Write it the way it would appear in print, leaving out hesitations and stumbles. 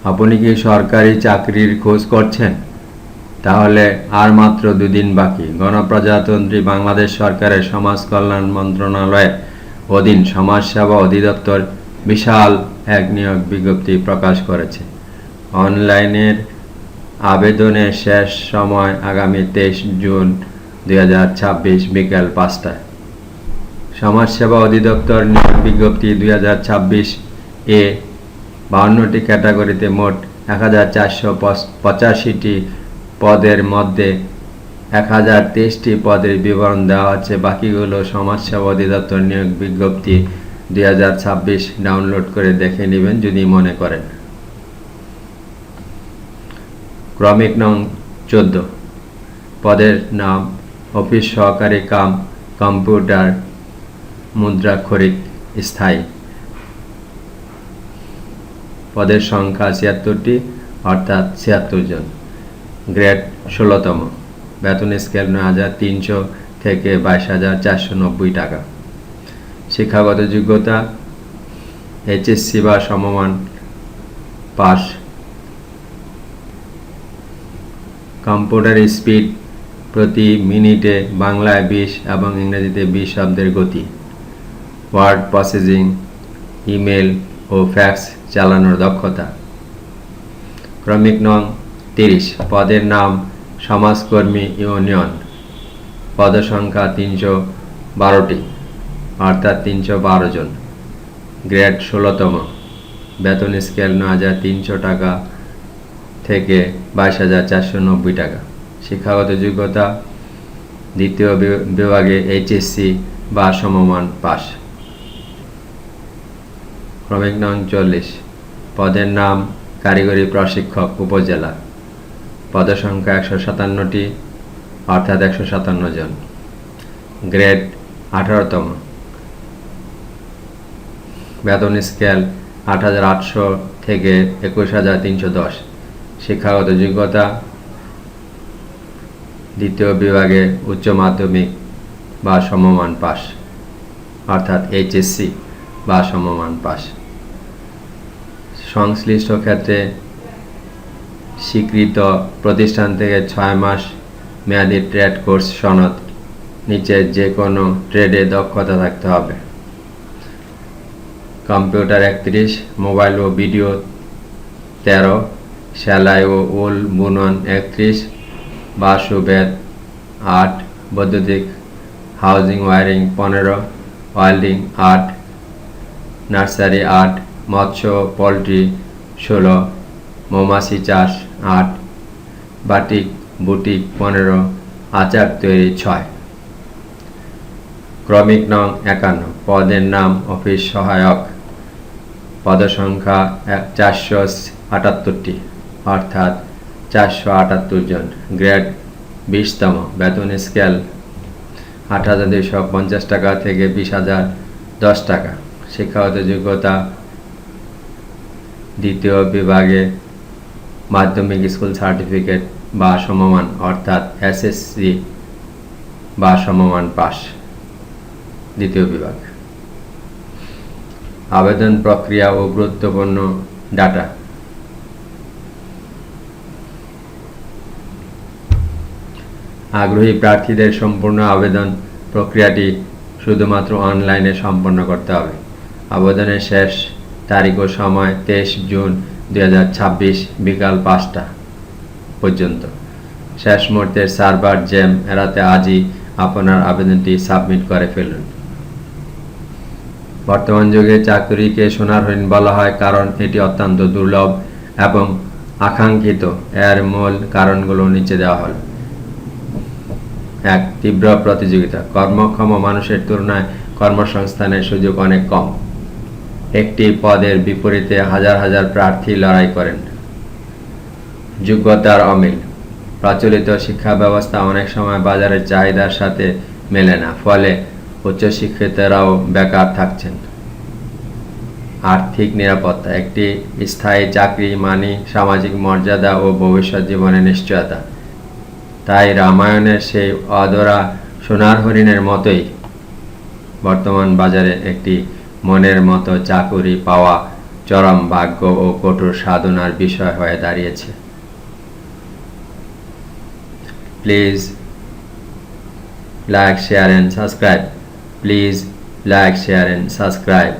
আপনি কি সরকারি চাকরির খোঁজ করছেন? তাহলে আর মাত্র 2 দিন বাকি। গণপ্রজাতন্ত্রী বাংলাদেশ সরকারের সমাজ কল্যাণ মন্ত্রণালয়ের অধীন সমাজ সেবা অধিদপ্তর বিশাল এক নিয়োগ বিজ্ঞপ্তি প্রকাশ করেছে। অনলাইনের আবেদনের শেষ সময় আগামী 23 জুন 2026 বিকেল 5টায়। সমাজ সেবা অধিদপ্তর নিয়োগ বিজ্ঞপ্তি 2026 এ 52টি ক্যাটাগরিতে মোট 1485টি পদের মধ্যে 1023টি পদের বিবরণ দেওয়া হচ্ছে। বাকিগুলো সমাজ সেবা অধিদপ্তর নিয়োগ বিজ্ঞপ্তি 2026 ডাউনলোড করে দেখে নেবেন যদি মনে করেন। ক্রমিক নং 14, পদের নাম অফিস সহকারী কাম কম্পিউটার মুদ্রাক্ষরিক স্থায়ী। পদের সংখ্যা 76টি, অর্থাৎ 76 জন। গ্রেড 16তম। বেতন স্কেল 9,300 থেকে 22,490 টাকা। শিক্ষাগত যোগ্যতা এইচএসসি বা সমমান পাস। কম্পিউটার স্পিড প্রতি মিনিটে বাংলায় 20 এবং ইংরেজিতে 20 শব্দের গতি। ওয়ার্ড প্রসেসিং, ইমেল ও ফ্যাক্স চালানোর দক্ষতা। ক্রমিক নং 30, পদের নাম সমাজকর্মী ইউনিয়ন। পদসংখ্যা 312টি, অর্থাৎ 312 জন। গ্রেড 16তম। বেতন স্কেল 9,300 টাকা থেকে 22,490 টাকা। শিক্ষাগত যোগ্যতা দ্বিতীয় বিভাগে এইচএসসি বা সমমান পাস। ক্রমিক নং 40, পদের নাম কারিগরি প্রশিক্ষক উপজেলা। পদসংখ্যা 157টি, অর্থাৎ 157 জন। গ্রেড 18তম। বেতন স্কেল 8,800 থেকে 21,310। শিক্ষাগত যোগ্যতা দ্বিতীয় বিভাগে উচ্চ মাধ্যমিক বা সমমান পাস, অর্থাৎ এইচএসসি বা সমমান পাস। সংশ্লিষ্ট ক্ষেত্রে স্বীকৃত প্রতিষ্ঠান থেকে 6 মাস মেয়াদী ট্রেড কোর্স সনদ। নিচে যে কোনো ট্রেডে দক্ষতা থাকতে হবে। কম্পিউটার 31, মোবাইল ও ভিডিও 13, সেলাই ও উল বুনন 31, বাঁশবেত 8, বৈদ্যুতিক হাউজিং ওয়ারিং 15, ওয়েল্ডিং 8, নার্সারি 8, মৎস্য পোলট্রি 16, মৌমাছি চাষ 8, বাটিক বুটিক 15, আচার তৈরি 6। ক্রমিক নং 51, পদের নাম অফিস সহায়ক। পদসংখ্যা 478টি, অর্থাৎ 478 জন। গ্রেড 20তম। বেতন স্কেল 8,250 টাকা থেকে 20,010 টাকা। শিক্ষাগত যোগ্যতা দ্বিতীয় বিভাগে মাধ্যমিক স্কুল সার্টিফিকেট বা সমমান, অর্থাৎ এসএসসি বা সমমান পাস, দ্বিতীয় বিভাগ। আবেদন প্রক্রিয়া ও গুরুত্বপূর্ণ ডাটা। আগ্রহী প্রার্থীদের সম্পূর্ণ আবেদন প্রক্রিয়াটি শুধুমাত্র অনলাইনে সম্পন্ন করতে হবে। আবেদনের শেষ তারিখ ও সময় 23 জুন 2026 বিকাল 5টা পর্যন্ত। শেষ মুহূর্তের সার্ভার জ্যাম এড়াতে আজই আপনার আবেদনটি সাবমিট করে ফেলুন। বর্তমান যুগে চাকরিকে সোনার হরিণ বলা হয় কারণ এটি অত্যন্ত দুর্লভ এবং আকাঙ্ক্ষিত। এর মূল কারণগুলো নিচে দেওয়া হল। 1. তীব্র প্রতিযোগিতা। কর্মক্ষম মানুষের তুলনায় কর্মসংস্থানের সুযোগ অনেক কম। একটি পদের বিপরীতে হাজার হাজার প্রার্থী লড়াই করেন। যোগ্যতার অমিল। প্রচলিত শিক্ষা ব্যবস্থা অনেক সময় বাজারের চাহিদার সাথে মেলে না, ফলে উচ্চশিক্ষিতরাও বেকার থাকছেন। আর্থিক নিরাপত্তা। একটি স্থায়ী চাকরি মানে সামাজিক মর্যাদা ও ভবিষ্যৎ জীবনের নিশ্চয়তা। তাই রামায়ণের সেই অধরা সোনার হরিণের মতোই বর্তমান বাজারে একটি মনের মতো চাকুরি পাওয়া চরম ভাগ্য ও কঠোর সাধনার বিষয় হয়ে দাঁড়িয়েছে। Please like, share and subscribe. Please like, share and subscribe.